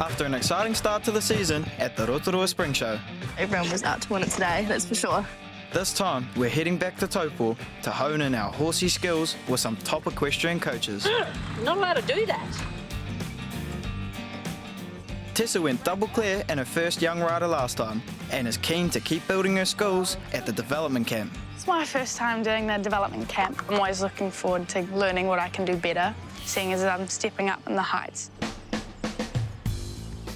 after an exciting start to the season at the Rotorua Spring Show. Everyone was out to win it today, that's for sure. This time, we're heading back to Taupo to hone in our horsey skills with some top equestrian coaches. Not allowed to do that. Tessa went double clear in her first young rider last time and is keen to keep building her skills at the development camp. It's my first time doing the development camp. I'm always looking forward to learning what I can do better, seeing as I'm stepping up in the heights.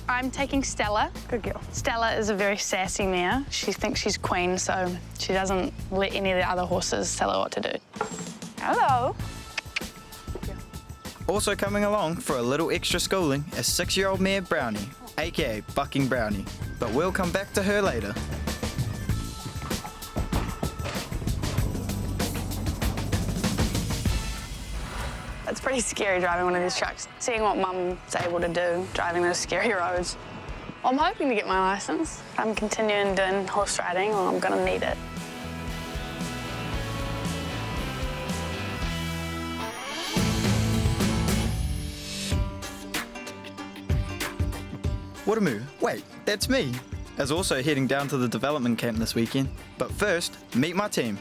I'm taking Stella. Good girl. Stella is a very sassy mare. She thinks she's queen, so she doesn't let any of the other horses tell her what to do. Hello. Also coming along for a little extra schooling is 6-year-old mare Brownie, aka Bucking Brownie, but we'll come back to her later. It's pretty scary driving one of these trucks, seeing what Mum's able to do, driving those scary roads. I'm hoping to get my licence. I'm continuing doing horse riding, or I'm going to need it. Waramu, wait, that's me, is also heading down to the development camp this weekend. But first, meet my team.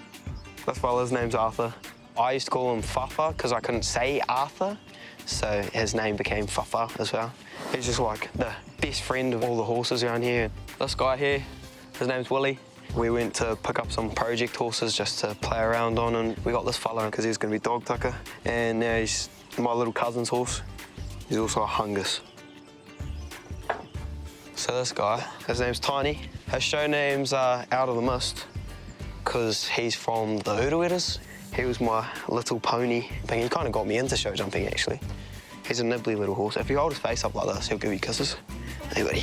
This fella's name's Arthur. I used to call him Fafa because I couldn't say Arthur, so his name became Fafa as well. He's just like the best friend of all the horses around here. This guy here, his name's Willie. We went to pick up some project horses just to play around on, and we got this fella because he was going to be dog tucker, and now he's my little cousin's horse. He's also a Hungus. So this guy, his name's Tiny. His show name's Out of the Mist because he's from the Urueras. He was my little pony thing. He kind of got me into show jumping, actually. He's a nibbly little horse. If you hold his face up like this, he'll give you kisses. Hey, buddy.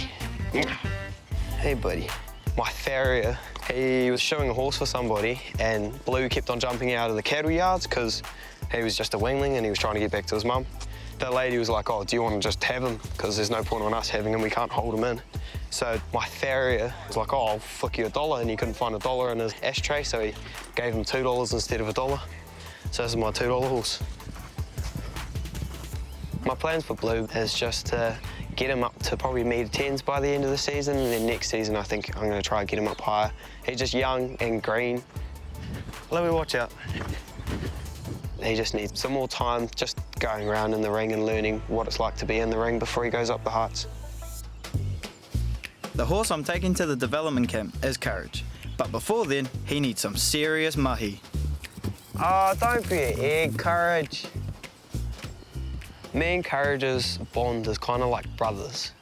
Hey, buddy. My farrier, he was showing a horse for somebody, and Blue kept on jumping out of the cattle yards because he was just a wingling and he was trying to get back to his mum. The lady was like, oh, do you want to just have him? Because there's no point on us having him, we can't hold him in. So my farrier was like, oh, I'll flick you $1, and he couldn't find $1 in his ashtray, so he gave him $2 instead of $1. So this is my $2 horse. My plans for Blue is just to get him up to probably metre-10s by the end of the season, and then next season I think I'm going to try and get him up higher. He's just young and green. Let me watch out. He just needs some more time just going around in the ring and learning what it's like to be in the ring before he goes up the heights. The horse I'm taking to the development camp is Courage, but before then, he needs some serious mahi. Oh, don't be an egg, Courage. Me and Courage's bond is kind of like brothers.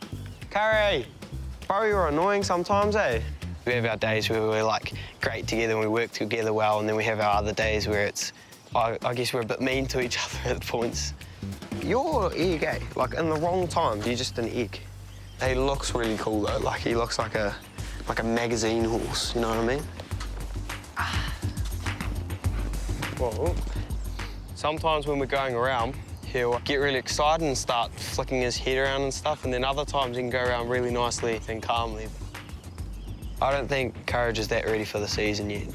Courage, bro, you're annoying sometimes, eh? We have our days where we're like great together and we work together well, and then we have our other days where it's, I guess we're a bit mean to each other at points. You're an egg, eh? Like in the wrong time, you're just an egg. He looks really cool though, like he looks like a magazine horse, you know what I mean? Well, sometimes when we're going around, he'll get really excited and start flicking his head around and stuff, and then other times he can go around really nicely and calmly. I don't think Courage is that ready for the season yet.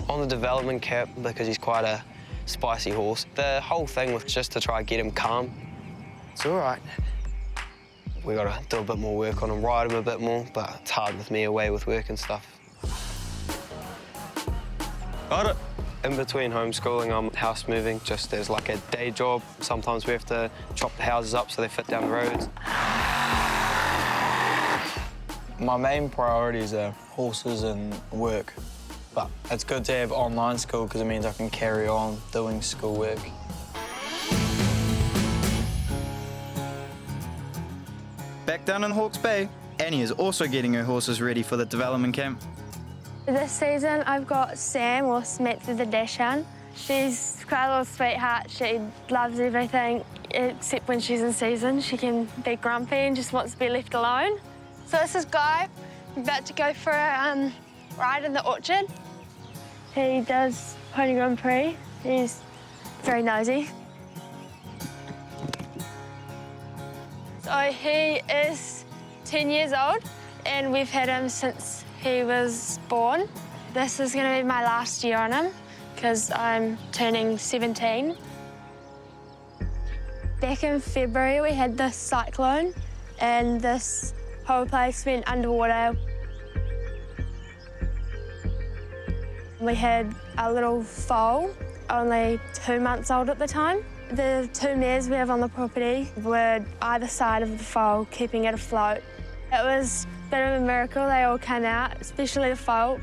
On the development camp, because he's quite a spicy horse, the whole thing was just to try and get him calm. It's all right. We got to do a bit more work on him, ride him a bit more, but it's hard with me away with work and stuff. Got it. In between homeschooling, I'm house moving just as like a day job. Sometimes we have to chop the houses up so they fit down the roads. My main priorities are horses and work, but it's good to have online school because it means I can carry on doing schoolwork. Back down in Hawke's Bay, Annie is also getting her horses ready for the development camp. This season I've got Sam, or Smet the Dashan. She's quite a little sweetheart. She loves everything except when she's in season. She can be grumpy and just wants to be left alone. So this is Guy. We're about to go for a ride in the orchard. He does Pony Grand Prix. He's very nosy. So he is 10 years old and we've had him since he was born. This is going to be my last year on him because I'm turning 17. Back in February we had the cyclone and this whole place went underwater. We had a little foal, only 2 months old at the time. The 2 mares we have on the property were either side of the foal, keeping it afloat. It was a bit of a miracle. They all came out, especially the foal.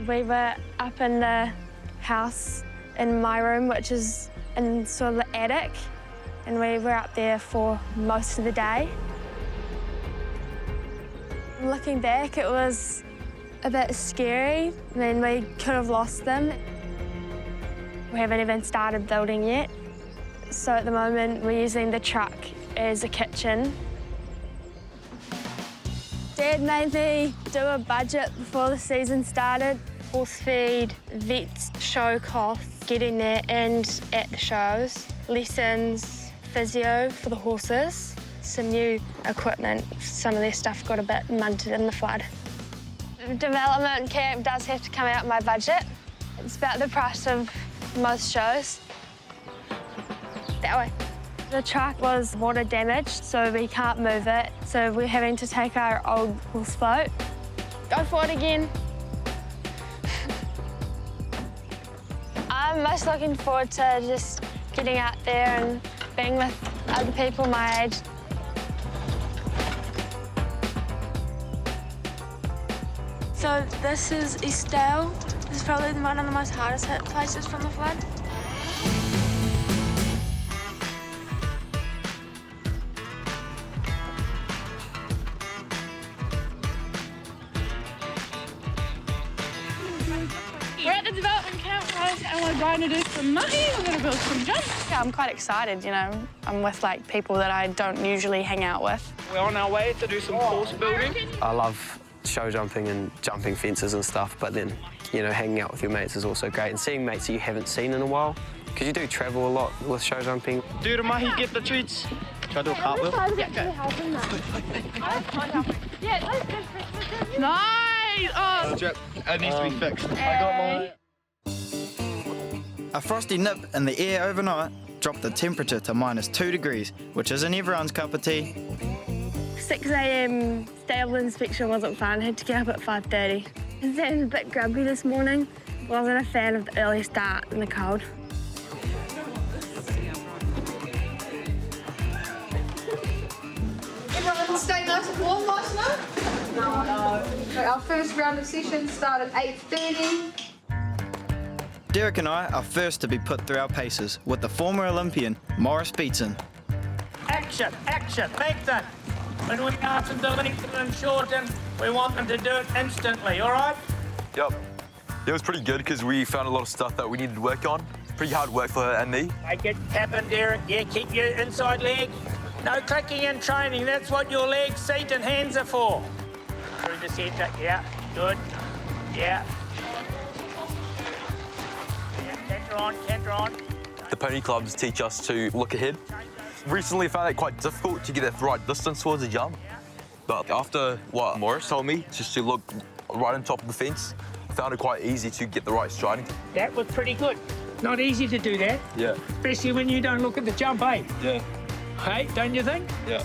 We were up in the house in my room, which is in sort of the attic, and we were up there for most of the day. Looking back, it was a bit scary. I mean, we could have lost them. We haven't even started building yet. So at the moment, we're using the truck as a kitchen. Dad made me do a budget before the season started. Horse feed, vets, show costs, getting there and at the shows, lessons, physio for the horses, some new equipment. Some of their stuff got a bit munted in the flood. Development camp does have to come out of my budget. It's about the price of most shows. That way. The truck was water damaged, so we can't move it. So we're having to take our old horse float. Go for it again. I'm most looking forward to just getting out there and being with other people my age. So this is Estelle. This is probably one of the most hardest hit places from the flood. We're at the development camp, guys, and we're going to do some mahi. We're going to build some jumps. Yeah, I'm quite excited, you know. I'm with, like, people that I don't usually hang out with. We're on our way to do some course building. I love show jumping and jumping fences and stuff, but then, you know, hanging out with your mates is also great. And seeing mates that you haven't seen in a while, because you do travel a lot with show jumping. Do the mahi, get the treats. Try to do a cartwheel. Yeah, go. Nice! Oh, It needs to be fixed. I got mine. A frosty nip in the air overnight dropped the temperature to -2 degrees, which isn't everyone's cup of tea. 6 a.m. stable inspection wasn't fun. Had to get up at 5:30. Sam's a bit grumpy this morning. Wasn't a fan of the early start in the cold. Everyone stay nice and warm last night? No. Our first round of sessions start at 8:30. Derek and I are first to be put through our paces with the former Olympian, Morris Beatson. Action, action, make that. When we ask them to lengthen and shorten, we want them to do it instantly, all right? Yep. It was pretty good because we found a lot of stuff that we needed to work on. Pretty hard work for her and me. Make it happen, Derek. Yeah, keep your inside leg. No clicking and training. That's what your legs, feet and hands are for. Through the centre. Yeah, good. Yeah. Canter on. The pony clubs teach us to look ahead. Recently, I found it quite difficult to get the right distance towards the jump. But after what Morris told me, just to look right on top of the fence, I found it quite easy to get the right striding. That was pretty good. Not easy to do that. Yeah. Especially when you don't look at the jump, eh? Yeah. Hey, don't you think? Yeah.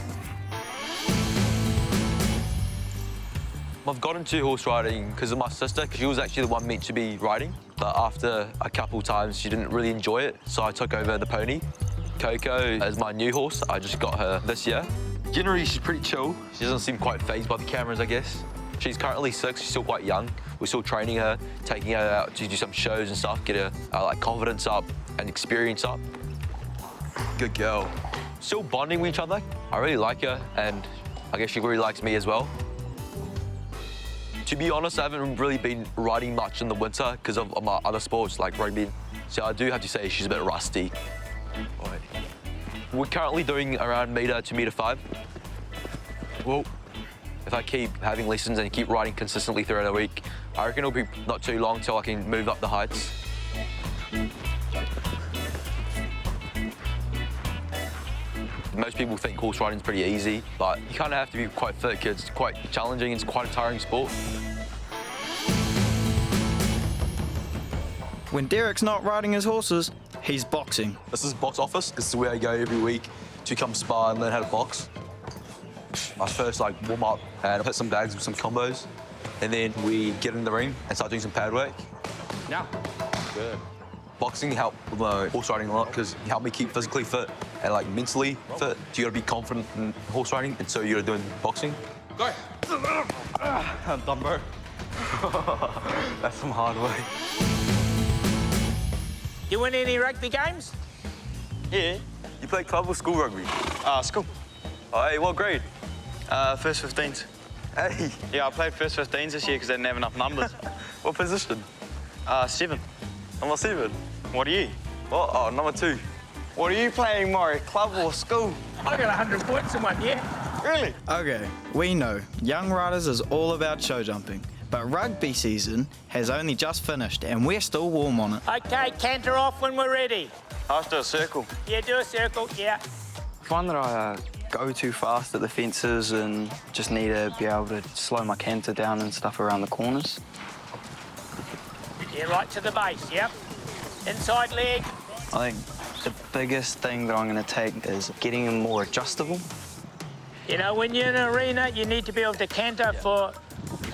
I've got into horse riding because of my sister, because she was actually the one meant to be riding. But after a couple times, she didn't really enjoy it, so I took over the pony. Coco is my new horse. I just got her this year. Generally, she's pretty chill. She doesn't seem quite fazed by the cameras, I guess. She's currently 6. She's still quite young. We're still training her, taking her out to do some shows and stuff, get her like confidence up and experience up. Good girl. Still bonding with each other. I really like her, and I guess she really likes me as well. To be honest, I haven't really been riding much in the winter because of my other sports like rugby. So I do have to say she's a bit rusty. Right. We're currently doing around metre to metre 5. Well, if I keep having lessons and keep riding consistently throughout the week, I reckon it'll be not too long till I can move up the heights. Most people think horse riding is pretty easy, but you kind of have to be quite fit because it's quite challenging. It's quite a tiring sport. When Derek's not riding his horses, he's boxing. This is box office. This is where I go every week to come spar and learn how to box. I first warm up and hit some bags with some combos, and then we get in the ring and start doing some pad work. Now. Good. Boxing helped with my horse riding a lot because it helped me keep physically fit and mentally fit. So you gotta be confident in horse riding, and so you're doing boxing. Go. Dumb, bro. That's some hard work. You win any rugby games? Yeah. You play club or school rugby? School. Oh, hey, what grade? First 15s. Hey. Yeah, I played first 15s this year because they didn't have enough numbers. What position? 7. Number 7. What are you? What? Oh, number 2. What are you playing, Maury? Club or school? I got 100 points in 1 year. Really? Okay, we know Young Riders is all about show jumping, but rugby season has only just finished and we're still warm on it. Okay, canter off when we're ready. I have to do a circle. Yeah, do a circle, yeah. I find that I go too fast at the fences and just need to be able to slow my canter down and stuff around the corners. Yeah, right to the base, yep. Inside leg. I think the biggest thing that I'm going to take is getting them more adjustable. You know, when you're in an arena, you need to be able to canter for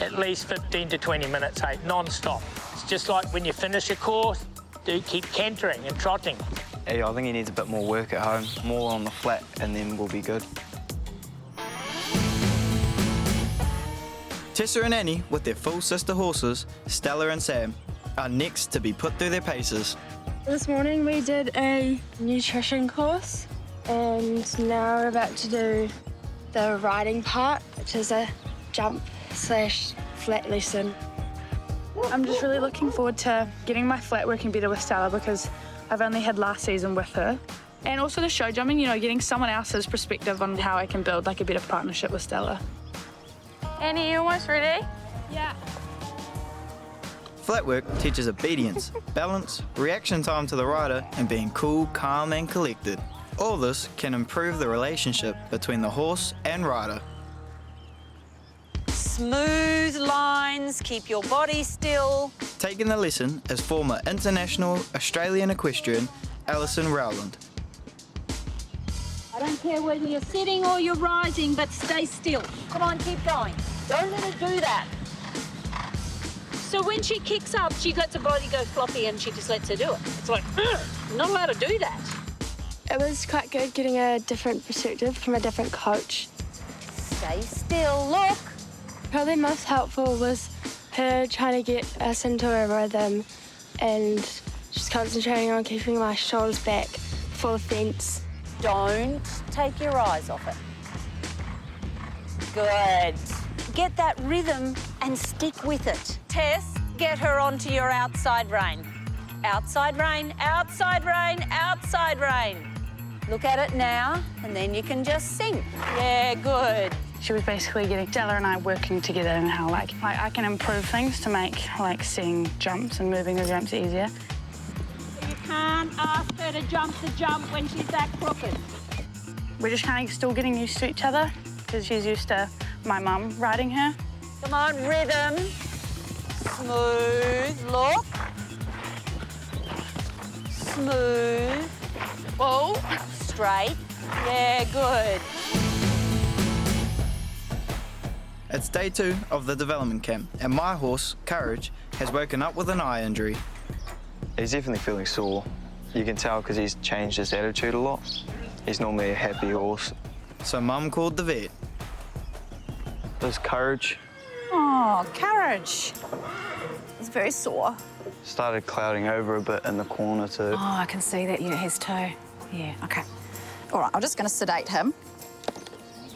at least 15 to 20 minutes, hey, non-stop. It's just like when you finish a course, do keep cantering and trotting. Yeah, I think he needs a bit more work at home, more on the flat, and then we'll be good. Tessa and Annie, with their full sister horses, Stella and Sam, are next to be put through their paces. This morning we did a nutrition course and now we're about to do the riding part, which is a jump/flat lesson. I'm just really looking forward to getting my flat working better with Stella because I've only had last season with her. And also the show jumping, you know, getting someone else's perspective on how I can build a better partnership with Stella. Annie, you almost ready? Yeah. Flatwork teaches obedience, balance, reaction time to the rider, and being cool, calm, and collected. All this can improve the relationship between the horse and rider. Smooth lines, keep your body still. Taking the lesson is former international Australian equestrian Alison Rowland. I don't care whether you're sitting or you're rising, but stay still. Come on, keep going. Don't let her do that. So when she kicks up, she lets her body go floppy and she just lets her do it. It's like, you're not allowed to do that. It was quite good getting a different perspective from a different coach. Stay still, look. Probably most helpful was her trying to get us into a rhythm and just concentrating on keeping my shoulders back for the fence. Don't take your eyes off it. Good. Get that rhythm and stick with it. Tess, get her onto your outside rein. Outside rein, outside rein, outside rein. Look at it now, and then you can just sing. Yeah, good. She was basically getting Stella and I working together and how I can improve things to make seeing jumps and moving the jumps easier. You can't ask her to jump the jump when she's that crooked. We're just kind of still getting used to each other because she's used to my mum riding her. Come on, rhythm. Smooth, look. Smooth. Whoa. Straight. Yeah, good. It's day 2 of the development camp, and my horse, Courage, has woken up with an eye injury. He's definitely feeling sore. You can tell because he's changed his attitude a lot. He's normally a happy horse. So Mum called the vet. There's Courage. Oh, Courage. It's very sore. Started clouding over a bit in the corner too. Oh, I can see that. Yeah, his toe. Yeah, OK. All right, I'm just going to sedate him.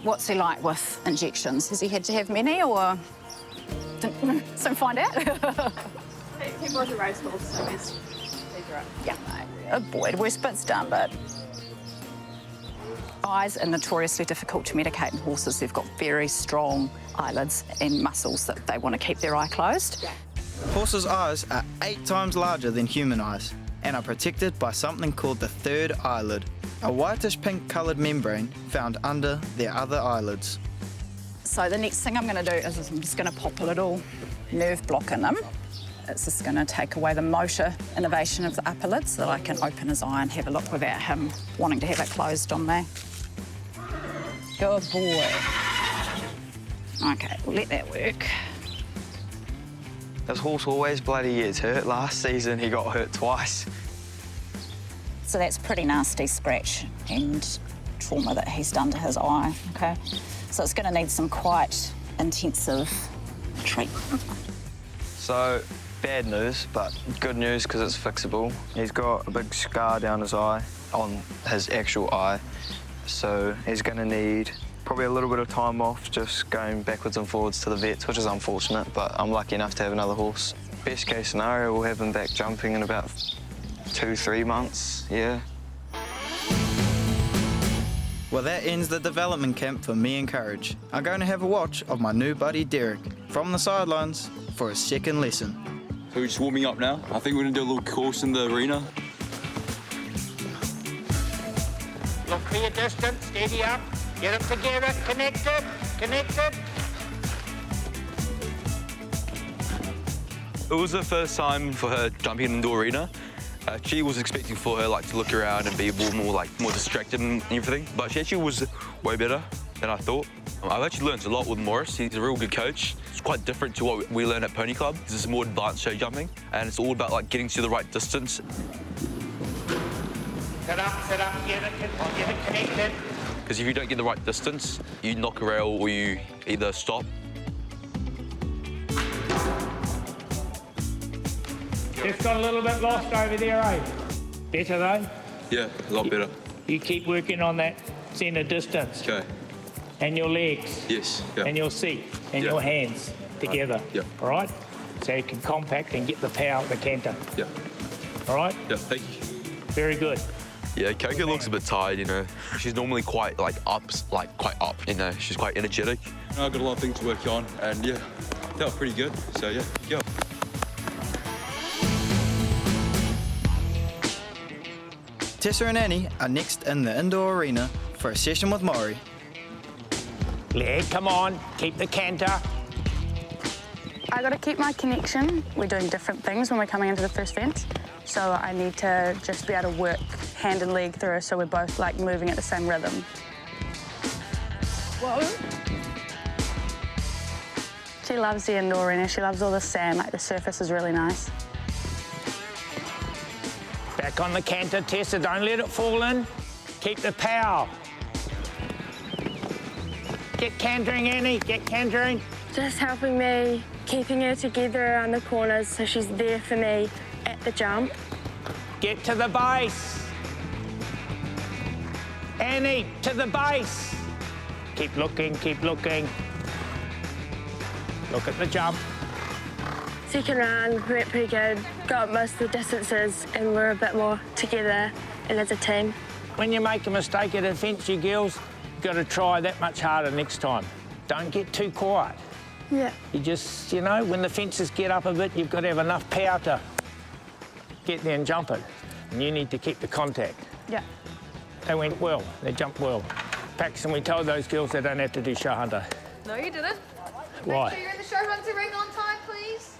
What's he like with injections? Has he had to have many or... Soon find out. He was a race horse, so he's right. Yeah, no, boy, the worst bit's done, but... Eyes are notoriously difficult to medicate in horses. They've got very strong eyelids and muscles that they want to keep their eye closed. Horses' eyes are 8 times larger than human eyes and are protected by something called the third eyelid, a whitish pink coloured membrane found under their other eyelids. So the next thing I'm going to do is I'm just going to pop a little nerve block in him. It's just going to take away the motor innervation of the upper lid so that I can open his eye and have a look without him wanting to have it closed on me. Good boy. Okay, we'll let that work. This horse always bloody gets hurt. Last season he got hurt twice. So that's pretty nasty scratch and trauma that he's done to his eye, okay? So it's going to need some quite intensive treatment. So, bad news, but good news because it's fixable. He's got a big scar down his eye, on his actual eye. So he's going to need probably a little bit of time off just going backwards and forwards to the vets, which is unfortunate, but I'm lucky enough to have another horse. Best case scenario, we'll have him back jumping in about 2-3 months, yeah. Well, that ends the development camp for me and Courage. I'm going to have a watch of my new buddy Derek from the sidelines for his second lesson. So we're just warming up now. I think we're going to do a little course in the arena. Look for your distance, steady up. Get them together, connected. It was the first time for her jumping in an indoor arena. She was expecting for her to look around and be more distracted and everything, but she actually was way better than I thought. I've actually learned a lot with Morris. He's a real good coach. It's quite different to what we learn at Pony Club. This is more advanced show jumping, and it's all about getting to the right distance. Sit up, get it connected. Because if you don't get the right distance, you knock a rail or you either stop. Just got a little bit lost over there, eh? Better though? Yeah, a lot better. You keep working on that centre distance. Okay. And your legs. Yes. Yeah. And your seat. And your hands together. Yeah. All right? So you can compact and get the power of the canter. Yeah. All right? Yeah, thank you. Very good. Yeah, Coco looks a bit tired, you know. She's normally quite quite up, you know. She's quite energetic. I've got a lot of things to work on, and yeah, felt pretty good. So yeah, go. Tessa and Annie are next in the indoor arena for a session with Maury. Leg, come on. Keep the canter. I got to keep my connection. We're doing different things when we're coming into the first fence. So I need to just be able to work hand and leg through so we're both moving at the same rhythm. Whoa. She loves the indoor arena. She loves all the sand. The surface is really nice. Back on the canter, Tessa. Don't let it fall in. Keep the power. Get cantering, Annie. Get cantering. Just helping me, keeping her together around the corners so she's there for me at the jump. Get to the base. Annie, to the base. Keep looking, keep looking. Look at the jump. Second round, we went pretty good, got most of the distances, and we're a bit more together and as a team. When you make a mistake at a fence, you girls, you've got to try that much harder next time. Don't get too quiet. Yeah. You just, when the fences get up a bit, you've got to have enough power to get there and jump it. And you need to keep the contact. Yeah. They went well. They jumped well. Paxton, we told those girls they don't have to do show hunter. No, you didn't. Why? Make sure you're in the show hunter ring on time, please.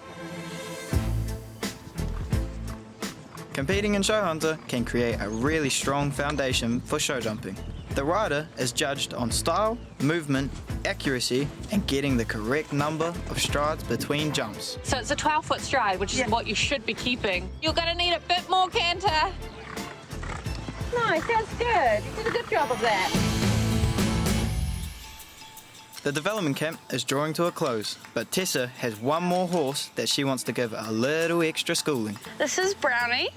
Competing in show hunter can create a really strong foundation for show jumping. The rider is judged on style, movement, accuracy, and getting the correct number of strides between jumps. So it's a 12-foot stride, which is what you should be keeping. You're going to need a bit more canter. Nice, that's good. You did a good job of that. The development camp is drawing to a close, but Tessa has one more horse that she wants to give a little extra schooling. This is Brownie.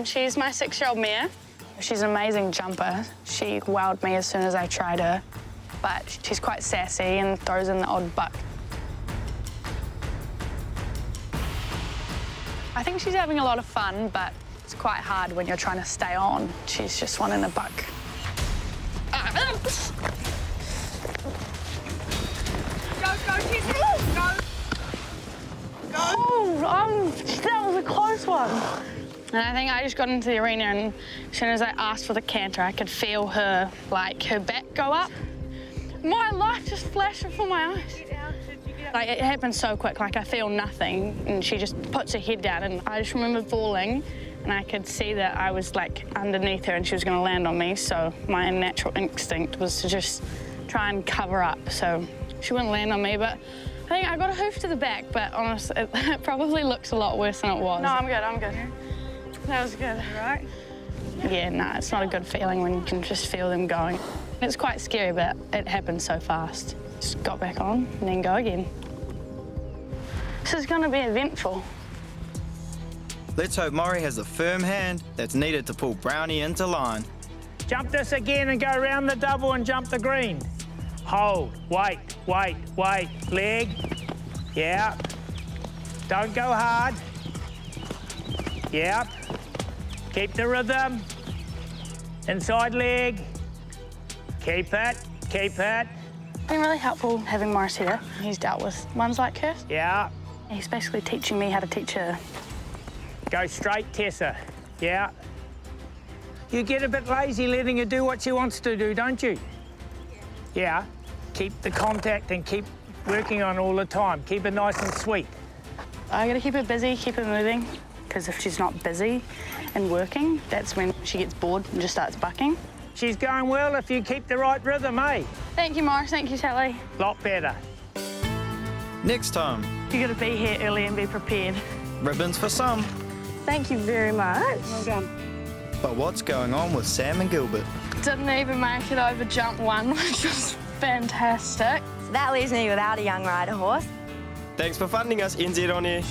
She's my 6-year-old mare. She's an amazing jumper. She wowed me as soon as I tried her, but she's quite sassy and throws in the odd buck. I think she's having a lot of fun, but it's quite hard when you're trying to stay on. She's just wanting a buck. Go, Tessa, go. Oh, that was a close one. And I think I just got into the arena, and as soon as I asked for the canter, I could feel her, her back go up. My life just flashed before my eyes. It happened so quick, I feel nothing, and she just puts her head down, and I just remember falling, and I could see that I was, underneath her, and she was going to land on me, so my natural instinct was to just try and cover up. So she wouldn't land on me, but I think I got a hoof to the back, but honestly, it probably looks a lot worse than it was. No, I'm good. That was good. Right? Yeah, no, it's not a good feeling when you can just feel them going. It's quite scary, but it happened so fast. Just got back on and then go again. This is going to be eventful. Let's hope Maury has the firm hand that's needed to pull Brownie into line. Jump this again and go around the double and jump the green. Hold, wait. Leg, yeah. Don't go hard. Yeah. Keep the rhythm. Inside leg. Keep it. It's been really helpful having Morris here. He's dealt with ones like her. Yeah. He's basically teaching me how to teach her. Go straight, Tessa. Yeah. You get a bit lazy letting her do what she wants to do, don't you? Yeah. Keep the contact and keep working on all the time. Keep it nice and sweet. I gotta keep her busy, keep her moving, because if she's not busy and working, that's when she gets bored and just starts bucking. She's going well if you keep the right rhythm, eh? Thank you, Morris. Thank you, Sally. Lot better. Next time. You gotta be here early and be prepared. Ribbons for some. Thank you very much. Well done. But what's going on with Sam and Gilbert? Didn't even make it over jump one, which was fantastic. So that leaves me without a young rider horse. Thanks for funding us, NZ On Air.